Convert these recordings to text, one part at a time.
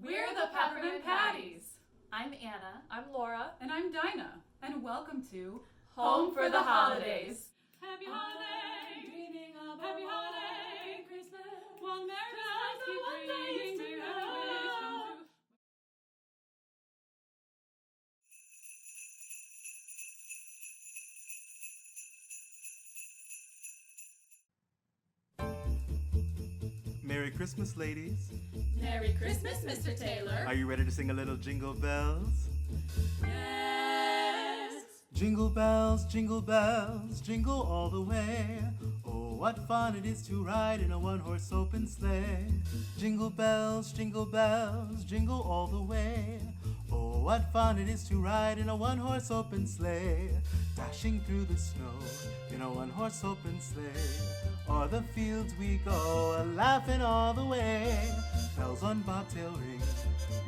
We're the Peppermint Patties. I'm Anna. I'm Laura. And I'm Dinah. And welcome to Home for the Holidays. Happy holiday, Dreaming of happy a holiday, white Christmas. While merry Just keep like the one ringing, days may to our wish come true. Merry Christmas, ladies. Merry Christmas, Mr. Taylor. Are you ready to sing a little jingle bells? Yes. Jingle bells, jingle all the way. Oh, what fun it is to ride in a one-horse open sleigh. Jingle bells, jingle all the way. Oh, what fun it is to ride in a one-horse open sleigh. Dashing through the snow in a one-horse open sleigh. O'er the fields we go, a-laughing all the way. Bells on bobtail ring,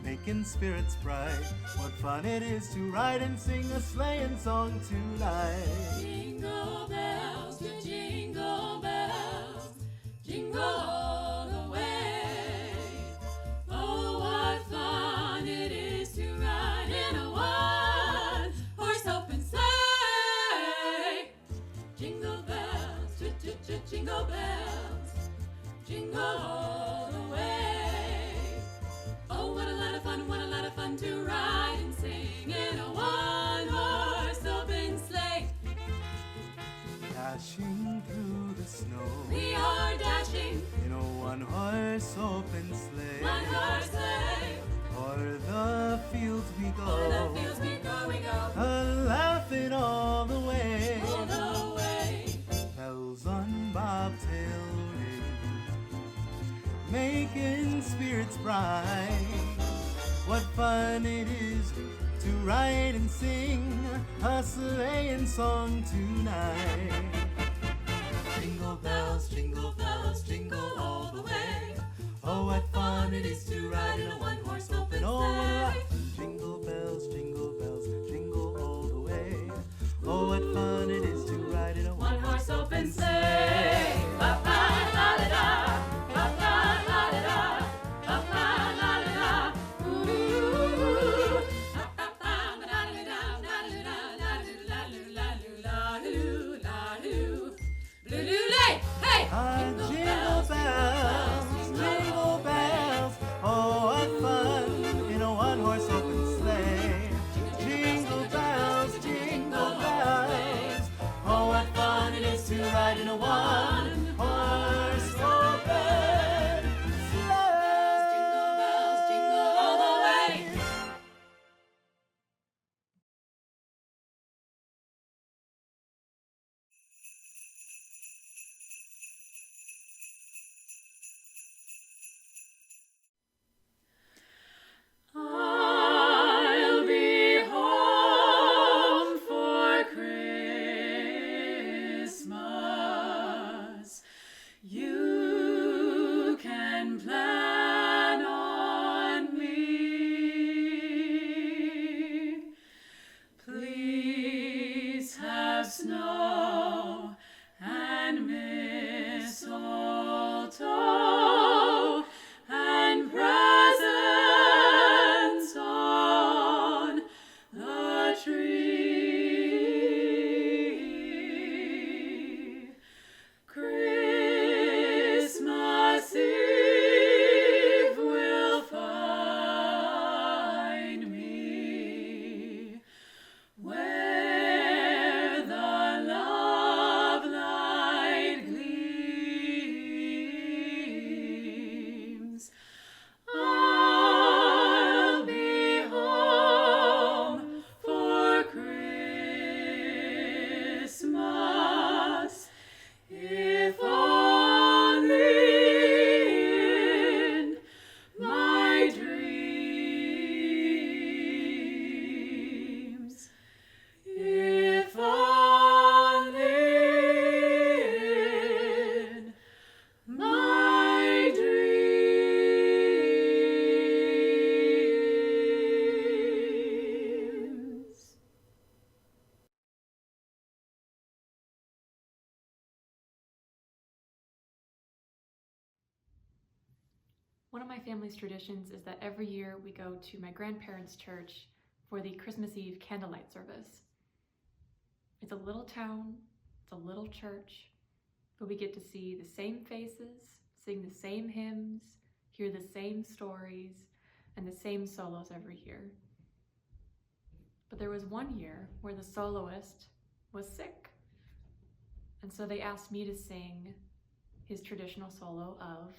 making spirits bright. What fun it is to ride and sing a sleighing song tonight. Jingle bells, jingle bells, jingle all the way. Oh, what fun it is to ride in a one-horse open sleigh. Jingle bells, jingle bells, jingle all the way. Oh, what a lot of fun to ride and sing in a one-horse open sleigh. Dashing through the snow We are dashing in a one-horse open sleigh. one-horse sleigh. O'er the fields we Over the go, fields we go, a-laughing all the way. all the way. Bells on bobtail ring, making spirits bright. What fun it is to ride and sing a sleighing song tonight. Jingle bells, jingle all the way. Oh, what fun it is to ride in a one-horse open sleigh. Jingle bells, jingle all the way. Oh, what fun it is to ride in a One-horse open sleigh. Ba-ba-la-da-da, ba-ba-la-da-da, ba-ba-la-da-da. Ooh. Ba-ba-ba-da-da-da, la-la-la-la-la-la-la-la-la-la-la-la-la. Blue-loo-lay, hey! Jingle bells, oh what fun in a one-horse open sleigh. One of my family's traditions is that every year we go to my grandparents' church for the Christmas Eve candlelight service. It's a little town, it's a little church, but we get to see the same faces, sing the same hymns, hear the same stories, and the same solos every year. But there was one year where the soloist was sick, and so they asked me to sing his traditional solo of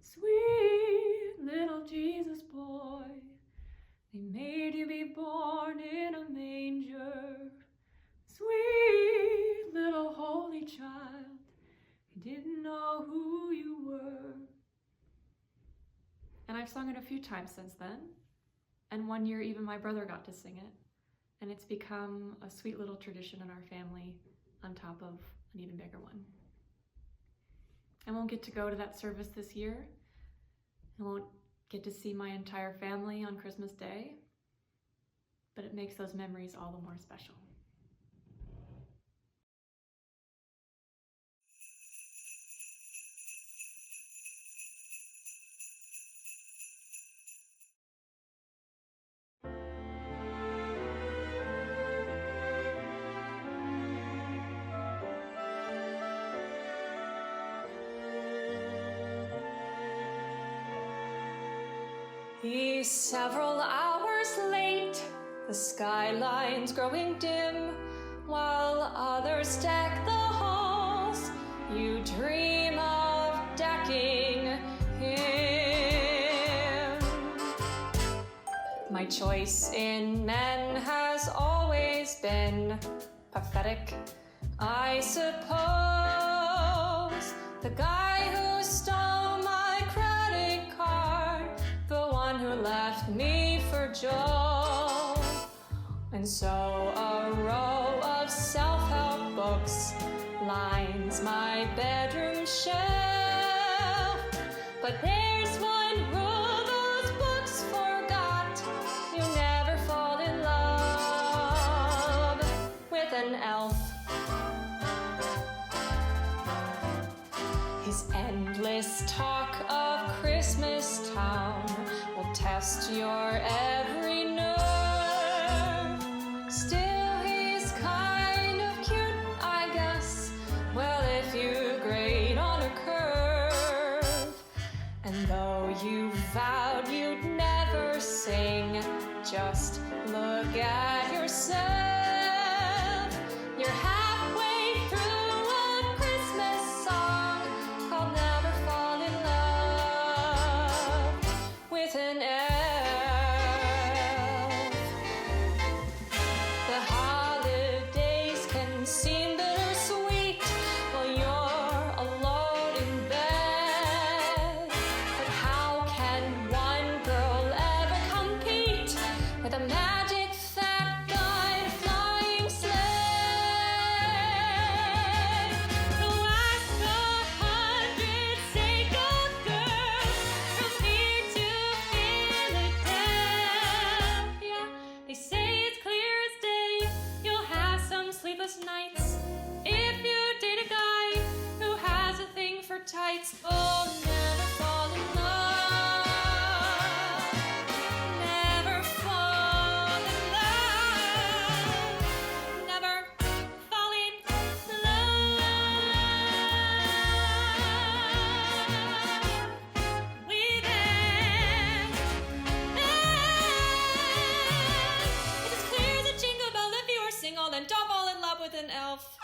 "Sweet little Jesus boy, they made you be born in a manger. Sweet little holy child, he didn't know who you were." And I've sung it a few times since then, and one year even my brother got to sing it, and it's become a sweet little tradition in our family on top of an even bigger one. I won't get to go to that service this year. I won't get to see my entire family on Christmas Day, but it makes those memories all the more special. He's several hours late, the skyline's growing dim, while others deck the halls. You dream of decking him. My choice in men has always been pathetic, I suppose. The guy who stole my credit card, the one who left me for Joe. And so a row of self-help books lines my bedroom shelf. But there's one rule those books forgot: you never fall in love with an elf. His endless talk of Christmas Town will test your every nerve. Still, he's kind of cute, I guess. Well, if you grade on a curve. And though you vowed you'd never sing, just look at yourself. You're halfway through a Christmas song called Never Fall in Love with an elf. The holidays can seem bittersweet while you're alone in bed. But how can one girl ever compete with a magic fat guy in a flying sled? So ask 100 single girls from here to Philadelphia. They say it's clear as day you'll have some sleepless nights if you date a guy who has a thing for tights. Oh, never fall in love. Never fall in love. Never fall in love with an elf. It's as clear as a jingle bell if you are single, then don't fall in love with an elf.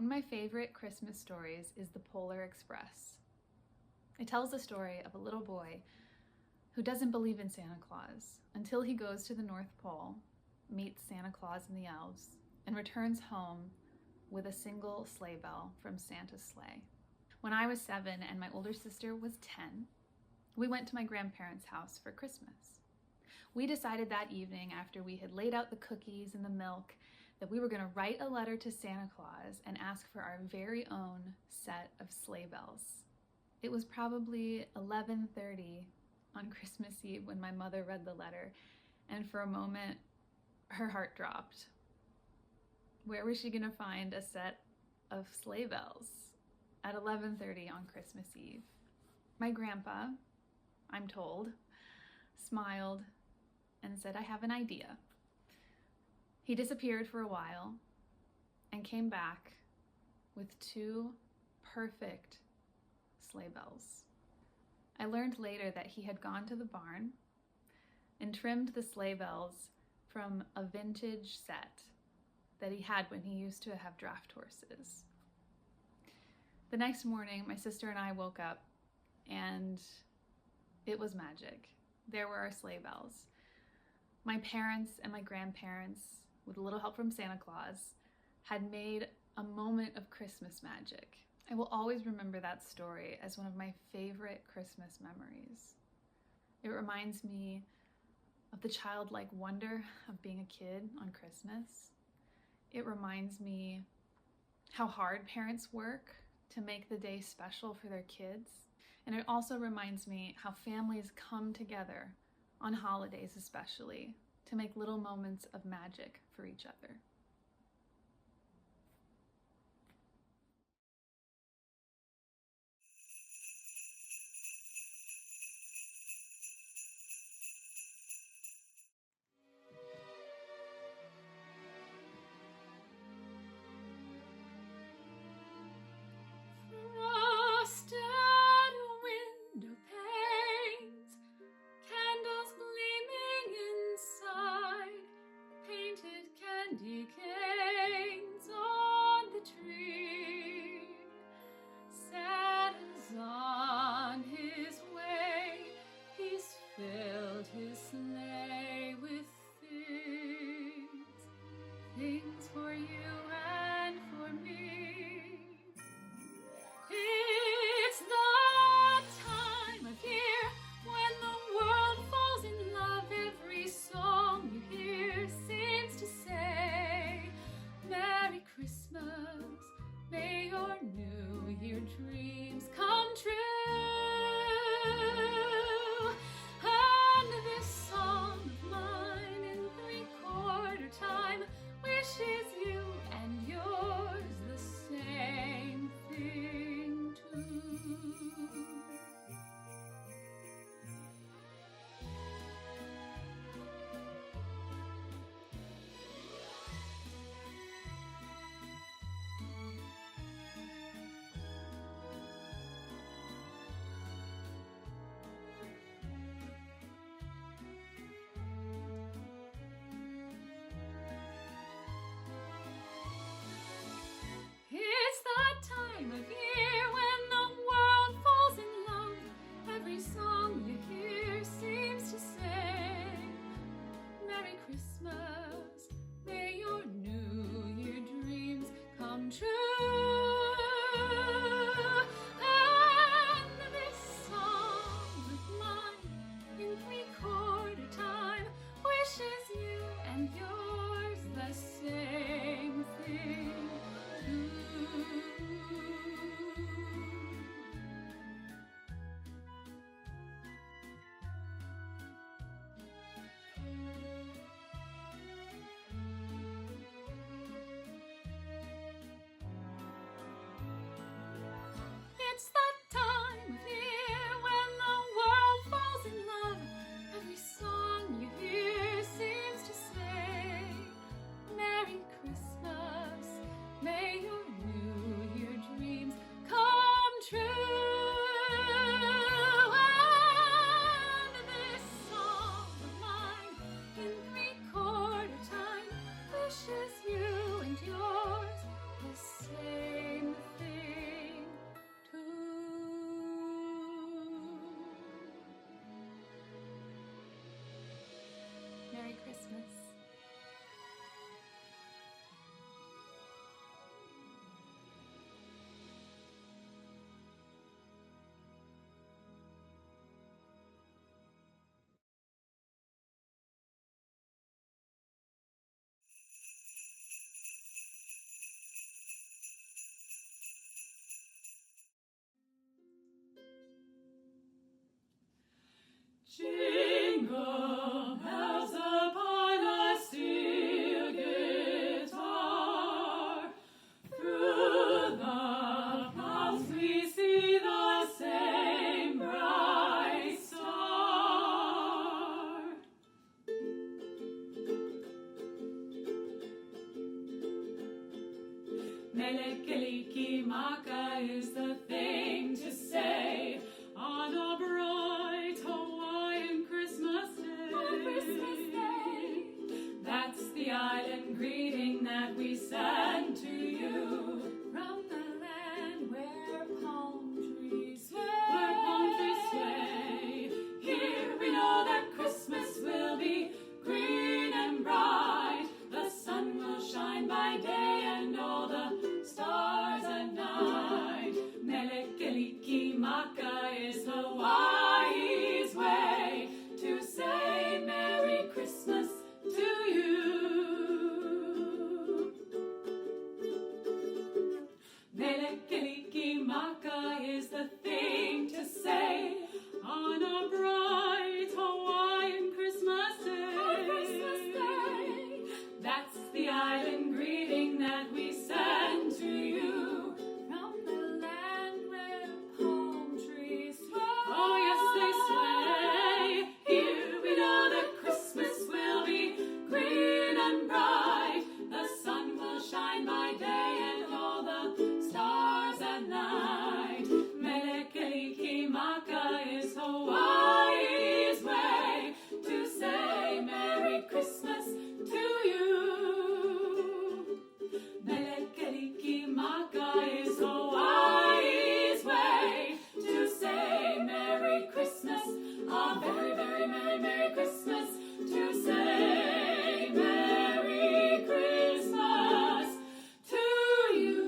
One of my favorite Christmas stories is The Polar Express. It tells the story of a little boy who doesn't believe in Santa Claus until he goes to the North Pole, meets Santa Claus and the elves, and returns home with a single sleigh bell from Santa's sleigh. When I was 7 and my older sister was 10, we went to my grandparents' house for Christmas. We decided that evening, after we had laid out the cookies and the milk, that we were going to write a letter to Santa Claus and ask for our very own set of sleigh bells. It was probably 11:30 on Christmas Eve when my mother read the letter, and for a moment, her heart dropped. Where was she going to find a set of sleigh bells at 11:30 on Christmas Eve? My grandpa, I'm told, smiled and said, "I have an idea." He disappeared for a while and came back with 2 perfect sleigh bells. I learned later that he had gone to the barn and trimmed the sleigh bells from a vintage set that he had when he used to have draft horses. The next morning, my sister and I woke up and it was magic. There were our sleigh bells. My parents and my grandparents, with a little help from Santa Claus, had made a moment of Christmas magic. I will always remember that story as one of my favorite Christmas memories. It reminds me of the childlike wonder of being a kid on Christmas. It reminds me how hard parents work to make the day special for their kids. And it also reminds me how families come together on holidays especially to make little moments of magic for each other. Frosted window panes, candles gleaming inside, painted candy canes on the tree. Santa's on his way, he's filled his sleigh with things for you and for me. It's the time of year when the world falls in love. Every song you hear seems to say, Merry Christmas, may your New Year dreams come true. And this song of mine in 3/4 time wishes you and yours the same thing too. It's that time of year when the world falls in love. Every song you hear seems to say, Merry Christmas, may your New Year dreams come true. And this song of mine in 3/4 time wishes you and yours the same thing too. Jingle bells upon a steel guitar. Through the clouds we see the same bright star. Mele-Kalikimaka is the thing to say on a bright Hawaiian Christmas day. On Christmas Day. That's the island greeting that we send to you From the land where palm trees sway. where palm trees sway. Here we know that Christmas will be green and bright. The sun will shine by day and all the stars at night. Mele-Kalikimaka is Hawaii's way to say Merry Christmas to you. Mele-Kalikimaka is the thing to say on a bright Hawaiian Christmas day. On Christmas Day. That's the island greeting that we send to you. From the land where palm trees sway. Oh, yes, they sway. Here we know that Christmas will be green and bright. The sun will shine by day and all the stars at night. Mele-Kalikimaka is Hawaii's way to say Merry Christmas to you. Mele-Kalikimaka is Hawaii's way to say Merry Christmas. A very, very merry, merry Christmas. To say Merry Christmas to you.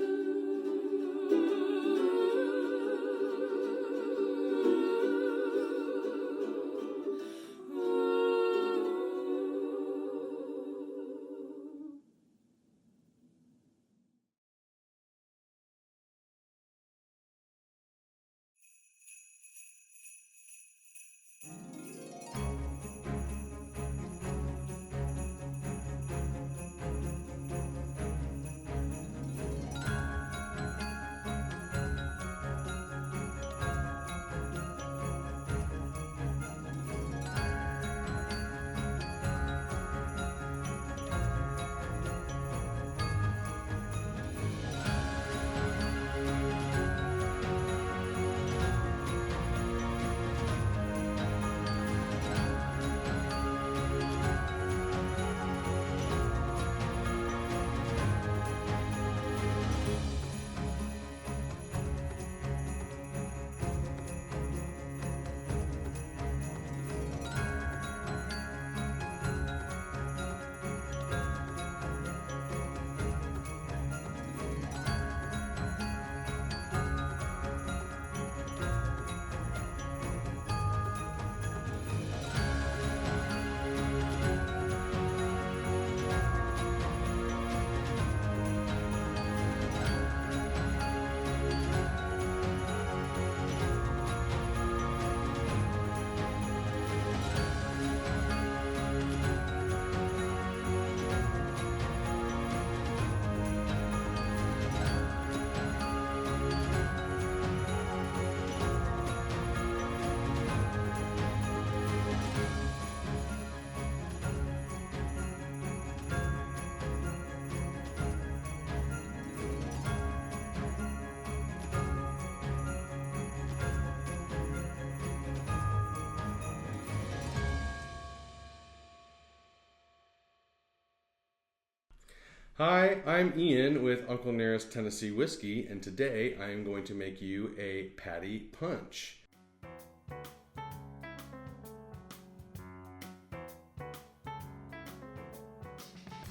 Hi, I'm Ian with Uncle Nearest Tennessee Whiskey, and today I am going to make you a patty punch.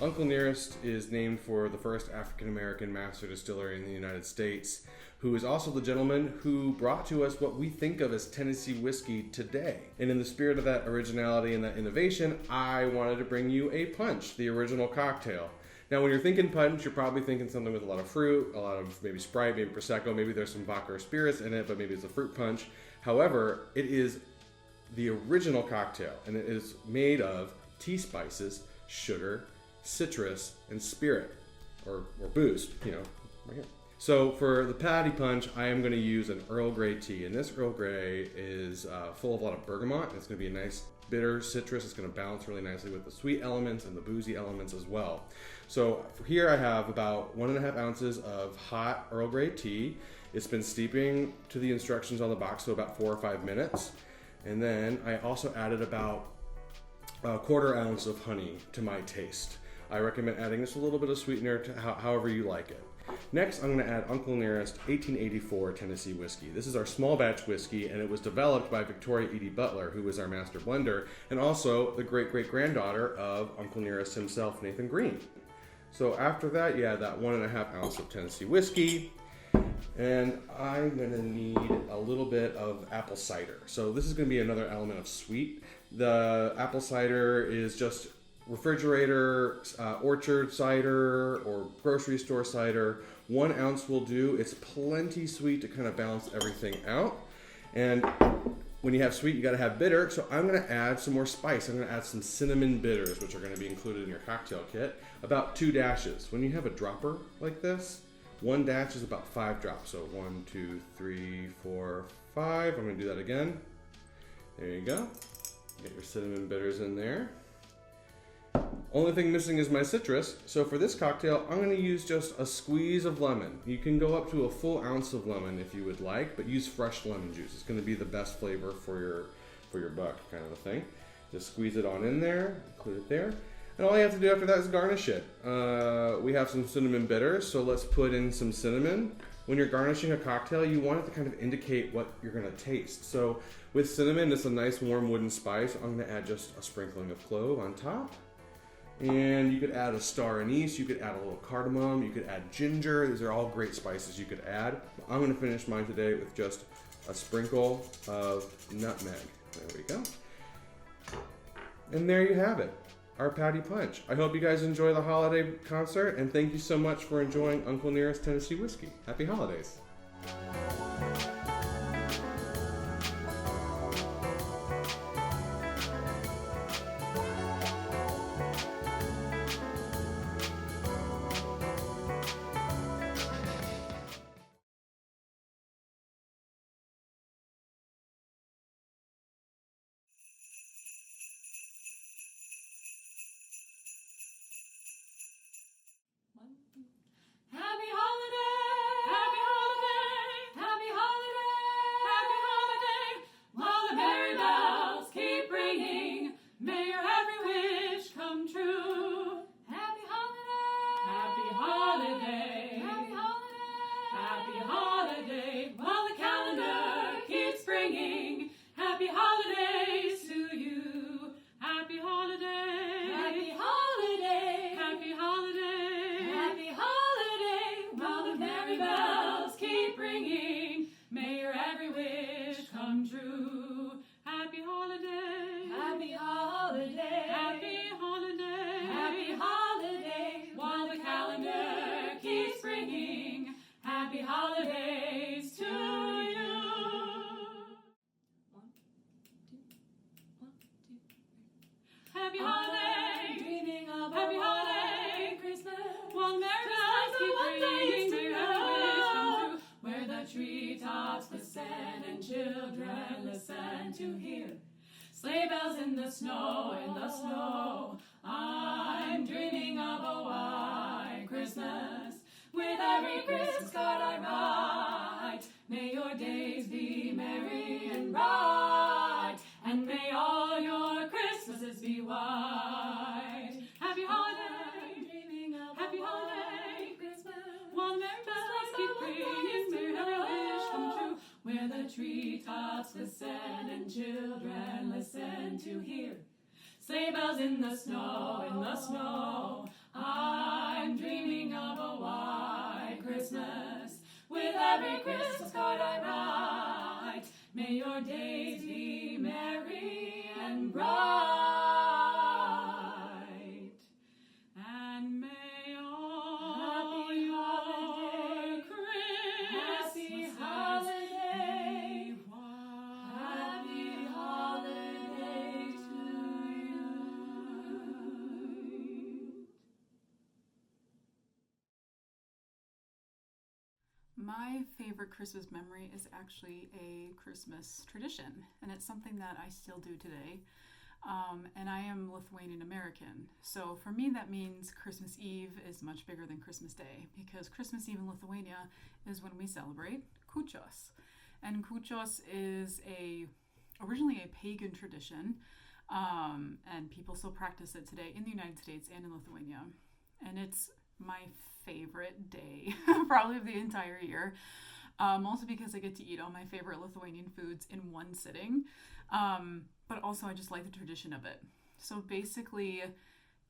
Uncle Nearest is named for the first African-American master distiller in the United States, who is also the gentleman who brought to us what we think of as Tennessee whiskey today. And in the spirit of that originality and that innovation, I wanted to bring you a punch, the original cocktail. Now, when you're thinking punch, you're probably thinking something with a lot of fruit, a lot of maybe Sprite, maybe Prosecco, maybe there's some vodka or spirits in it, but maybe it's a fruit punch. However, it is the original cocktail, and it is made of tea spices, sugar, citrus, and spirit, or booze, you know, right here. So for the Patty Punch, I am going to use an Earl Grey tea, and this Earl Grey is full of a lot of bergamot. It's going to be a nice bitter citrus. It's going to balance really nicely with the sweet elements and the boozy elements as well. So for here I have about 1.5 ounces of hot Earl Grey tea. It's been steeping to the instructions on the box, so about 4 or 5 minutes. And then I also added about a 1/4 ounce of honey to my taste. I recommend adding just a little bit of sweetener to however you like it. Next, I'm going to add Uncle Nearest 1884 Tennessee whiskey. This is our small batch whiskey, and it was developed by Victoria Edie Butler, who was our master blender, and also the great-great-granddaughter of Uncle Nearest himself, Nathan Green. So after that, you add that 1.5 ounce of Tennessee whiskey, and I'm going to need a little bit of apple cider. So this is going to be another element of sweet. The apple cider is just refrigerator, orchard cider, or grocery store cider. 1 ounce will do. It's plenty sweet to kind of balance everything out. And when you have sweet, you got to have bitter. So I'm going to add some more spice. I'm going to add some cinnamon bitters, which are going to be included in your cocktail kit. About 2 dashes. When you have a dropper like this, 1 dash is about 5 drops. So 1, 2, 3, 4, 5. I'm going to do that again. There you go. Get your cinnamon bitters in there. Only thing missing is my citrus. So for this cocktail, I'm going to use just a squeeze of lemon. You can go up to a full ounce of lemon if you would like, but use fresh lemon juice. It's going to be the best flavor for your buck, kind of a thing. Just squeeze it on in there, include it there. And all you have to do after that is garnish it. We have some cinnamon bitters, so let's put in some cinnamon. When you're garnishing a cocktail, you want it to kind of indicate what you're going to taste. So with cinnamon, it's a nice warm wooden spice. I'm going to add just a sprinkling of clove on top. And you could add a star anise, you could add a little cardamom, you could add ginger. These are all great spices you could add. I'm going to finish mine today with just a sprinkle of nutmeg. There we go. And there you have it, our Patty Punch. I hope you guys enjoy the holiday concert, and thank you so much for enjoying Uncle Nearest Tennessee Whiskey. Happy holidays. Happy holiday! Happy holiday! Happy holiday! Happy holiday! While the merry bells keep ringing, may your every wish come true. Happy holiday! Happy holiday! Happy holiday! Happy holiday! While the calendar keeps bringing happy holidays to you. Happy holiday! Happy holiday! Happy holiday! Happy holiday! While the merry bells keep ringing, may your every wish come true. Happy holiday! Happy holiday! Happy holiday! Happy holiday! While the calendar keeps ringing, happy holidays to you. 1, 2, 1, 2, 3. Happy holiday! Dreaming of happy holiday Christmas. While merry bells keep ringing, may your wish come true. Where the treetops listen and children listen to hear sleigh bells in the snow, in the snow. I'm dreaming of a white Christmas. With every Christmas card I write, may your days be merry and bright, and may all your Christmases be white. Happy holiday, dreaming of happy holiday Christmas. While merry bells keep ringing, may your every wish come true. Where the treetops listen and children listen to hear sleigh bells in the snow, in the snow. I'm dreaming of a white Christmas. With every Christmas card I write, may your days be merry and bright, and may all your Christmas be white. Happy holiday. My favorite Christmas memory is actually a Christmas tradition, and it's something that I still do today. And I am Lithuanian American. So for me, that means Christmas Eve is much bigger than Christmas Day, because Christmas Eve in Lithuania is when we celebrate Kūčios. And Kūčios is originally a pagan tradition, and people still practice it today in the United States and in Lithuania. And it's my favorite day, probably of the entire year. Also because I get to eat all my favorite Lithuanian foods in one sitting. But also I just like the tradition of it. So basically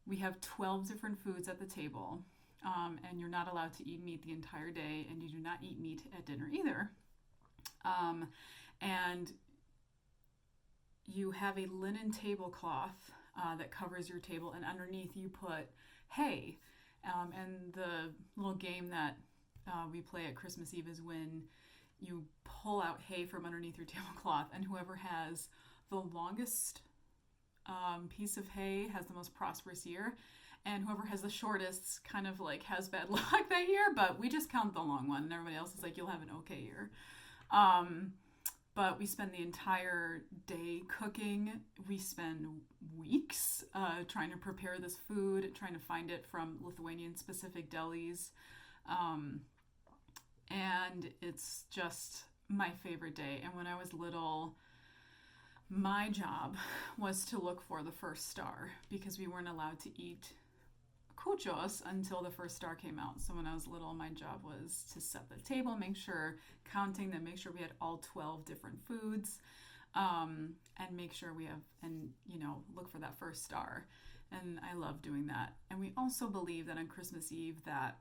we have 12 different foods at the table, and you're not allowed to eat meat the entire day, and you do not eat meat at dinner either. And you have a linen tablecloth that covers your table, and underneath you put hay. And the little game that we play at Christmas Eve is when you pull out hay from underneath your tablecloth, and whoever has the longest piece of hay has the most prosperous year, and whoever has the shortest kind of like has bad luck that year, but we just count the long one, and everybody else is like, you'll have an okay year. But we spend the entire day cooking. We spend weeks trying to prepare this food, trying to find it from Lithuanian specific delis. And it's just my favorite day. And when I was little, my job was to look for the first star, because we weren't allowed to eat Kūčios until the first star came out. So when I was little, my job was to set the table, make sure we had all 12 different foods, and make sure we have, and look for that first star. And I love doing that. And we also believe that on Christmas Eve that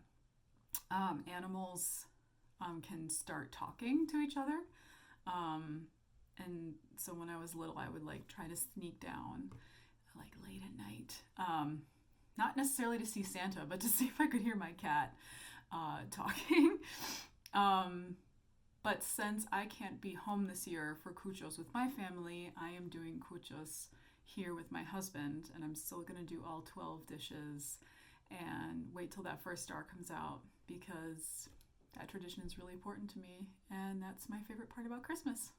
animals can start talking to each other. And so when I was little, I would try to sneak down late at night. Not necessarily to see Santa, but to see if I could hear my cat talking. But since I can't be home this year for Kūčios with my family, I am doing Kūčios here with my husband, and I'm still going to do all 12 dishes and wait till that first star comes out, because that tradition is really important to me, and that's my favorite part about Christmas.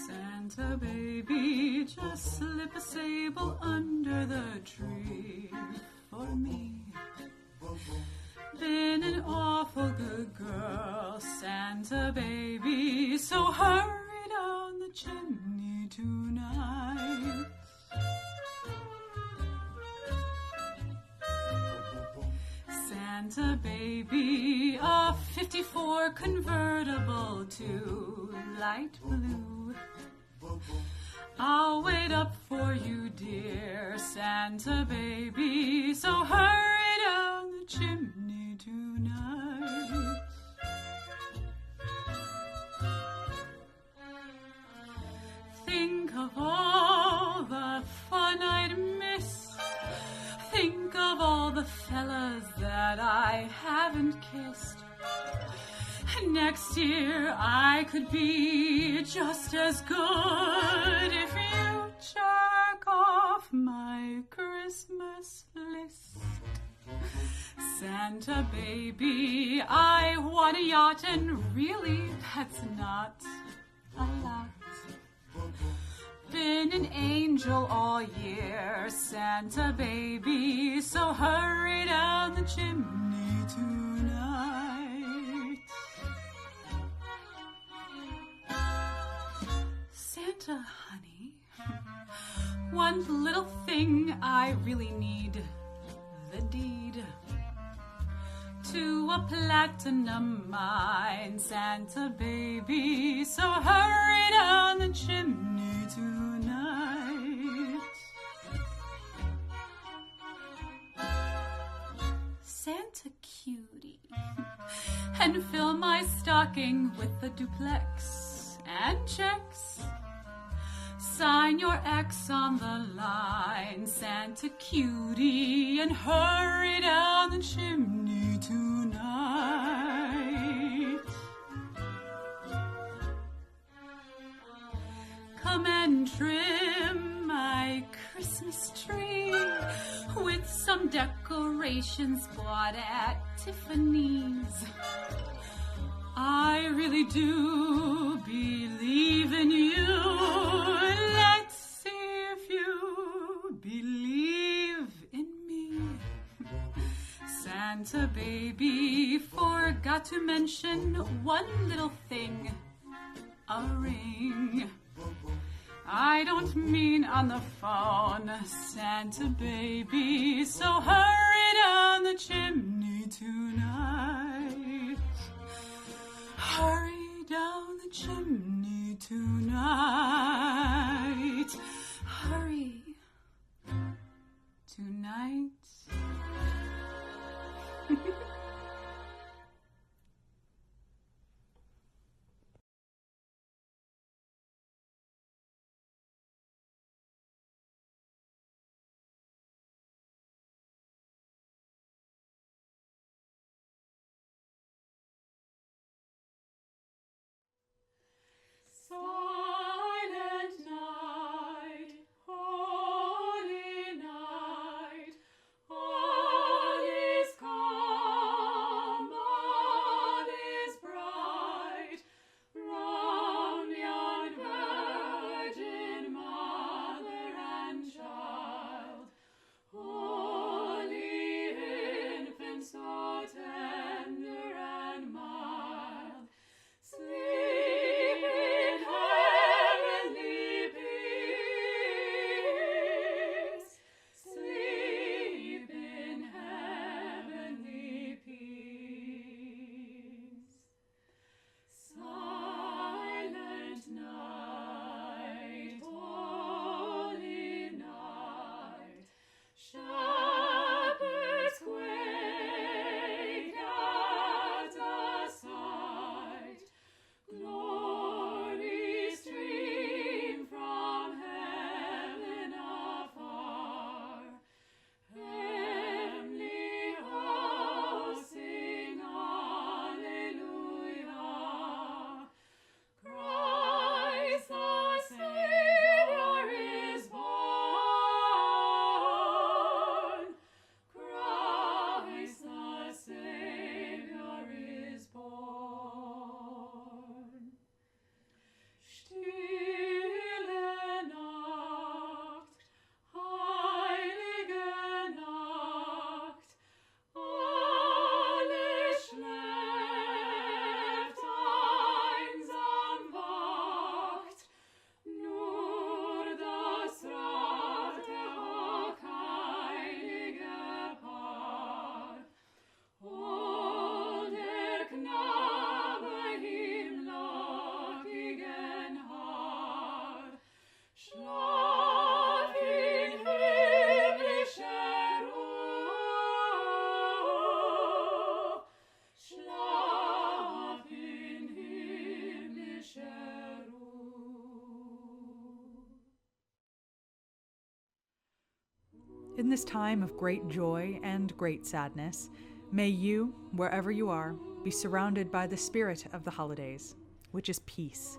Santa baby, just slip a sable under the tree for me. Been an awful good girl, Santa baby, so hurry down the chimney tonight. Santa baby, a 54 convertible to light blue. I'll wait up for you, dear Santa baby, so hurry down the chimney tonight. Think of all the fun I'd miss. Think of all the fellas that I haven't kissed. Next year I could be just as good if you check off my Christmas list. Santa baby, I want a yacht, and really that's not a lot. Been an angel all year, Santa baby, so hurry down the chimney tonight. Santa, honey, one little thing I really need, the deed to a platinum mine, Santa baby, so hurry down the chimney tonight. Santa cutie, and fill my stocking with a duplex and checks Sign your X on the line, Santa cutie, and hurry down the chimney tonight. Come and trim my Christmas tree with some decorations bought at Tiffany's. I really do believe in you. Let's see if you believe in me. Santa baby forgot to mention one little thing, a ring. I don't mean on the phone, Santa baby, so hurry down the chimney tonight. Hurry down the chimney tonight. Hurry tonight. Silent night, holy night, all is calm, all is bright. Roam yon virgin mother and child, holy infant, so tender and mild. Sleep in heavenly peace. Sleep in heavenly peace. Silent night, holy night, shepherds quake at the sight. Glory stream from heaven afar. Heavenly hosts sing Alleluia. Christ the Savior is born. Christ the Savior is born. Stille Nacht, heilige Nacht, alles schläft, einsam wacht, nur das zarte hochheilige Paar. Oh, der Knabe im lockigen Haar, schlaf in himmlischer Ruhe, schlaf in himmlischer Ruhe. In this time of great joy and great sadness, may you, wherever you are, be surrounded by the spirit of the holidays, which is peace.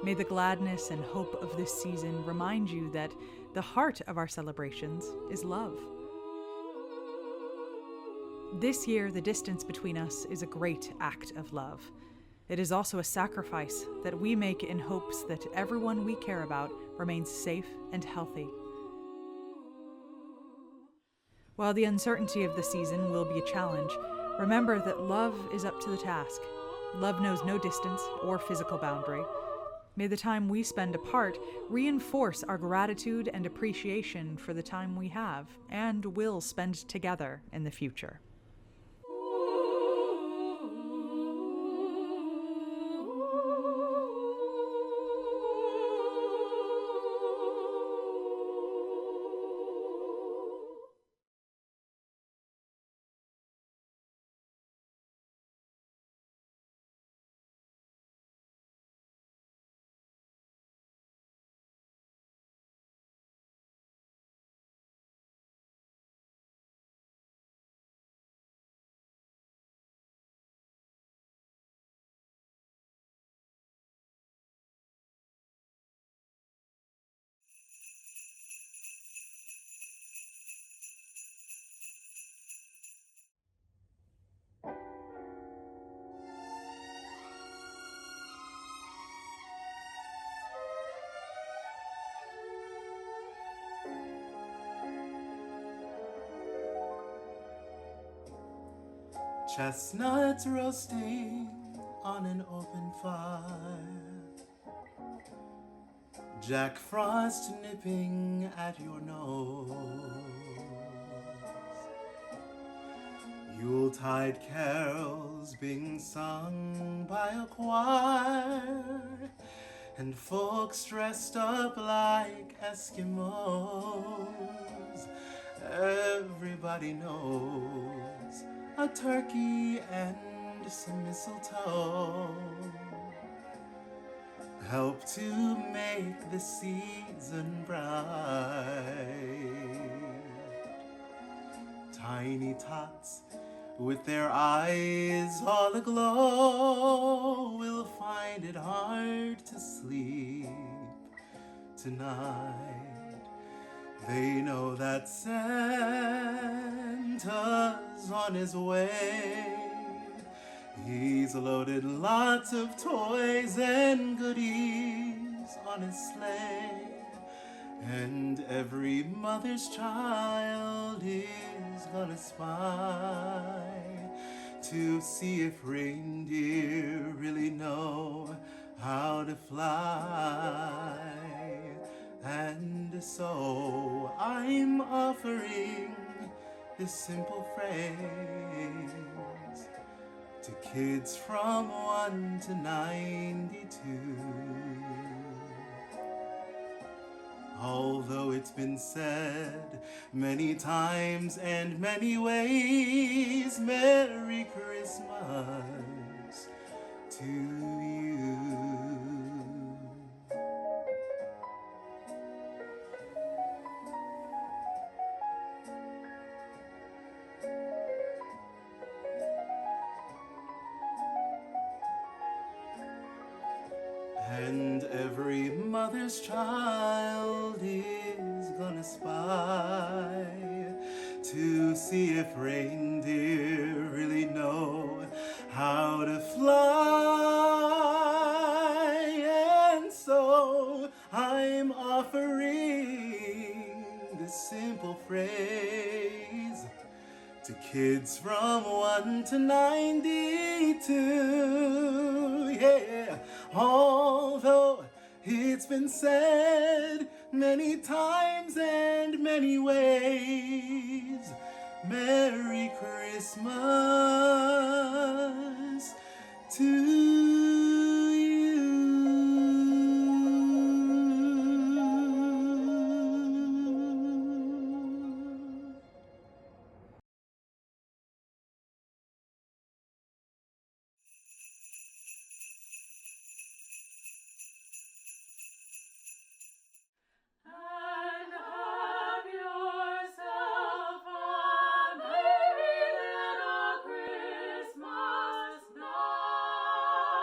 May the gladness and hope of this season remind you that the heart of our celebrations is love. This year, the distance between us is a great act of love. It is also a sacrifice that we make in hopes that everyone we care about remains safe and healthy. While the uncertainty of the season will be a challenge, remember that love is up to the task. Love knows no distance or physical boundary. May the time we spend apart reinforce our gratitude and appreciation for the time we have and will spend together in the future. chestnuts roasting on an open fire, Jack Frost nipping at your nose, Yuletide carols being sung by a choir, and folks dressed up like Eskimos. Everybody knows a turkey and some mistletoe help to make the season bright. Tiny tots with their eyes all aglow will find it hard to sleep tonight. They know that Santa's on his way. He's loaded lots of toys and goodies on his sleigh, and every mother's child is gonna spy to see if reindeer really know how to fly. And so I'm offering this simple phrase to kids from 1 to 92. Although it's been said many times and many ways, Merry Christmas to you. And every mother's child is gonna spy to see if reindeer really know how to fly. And so I'm offering this simple phrase to kids from 1 to 92, yeah. Although it's been said many times and many ways, Merry Christmas to you. And have yourself a merry little Christmas night.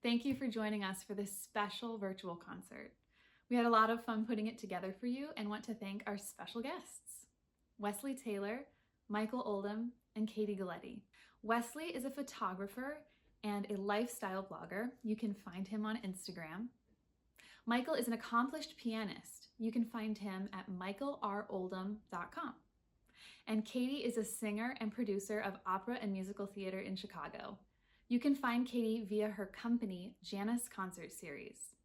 Thank you for joining us for this special virtual concert. We had a lot of fun putting it together for you and want to thank our special guests, Wesley Taylor, Michael Oldham, and Katie Galletti. Wesley is a photographer and a lifestyle blogger. You can find him on Instagram. Michael is an accomplished pianist. You can find him at michaelroldham.com. And Katie is a singer and producer of opera and musical theater in Chicago. You can find Katie via her company, Janus Concert Series,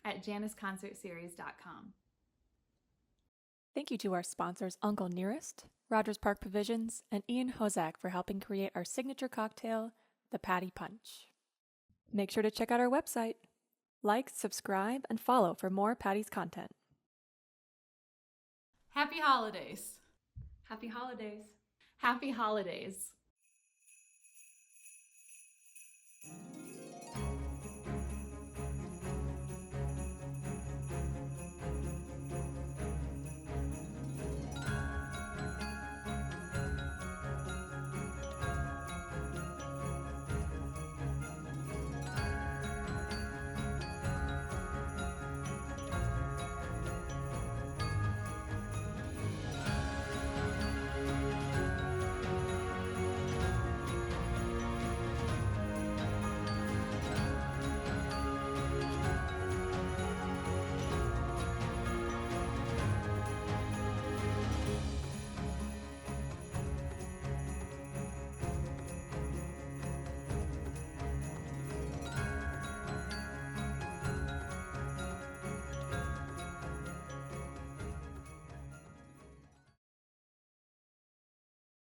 at janusconcertseries.com. Thank you to our sponsors Uncle Nearest, Rogers Park Provisions, and Ian Hozak for helping create our signature cocktail, the Patty Punch. Make sure to check out our website. Like, subscribe, and follow for more Patty's content. Happy holidays! Happy holidays. Happy holidays.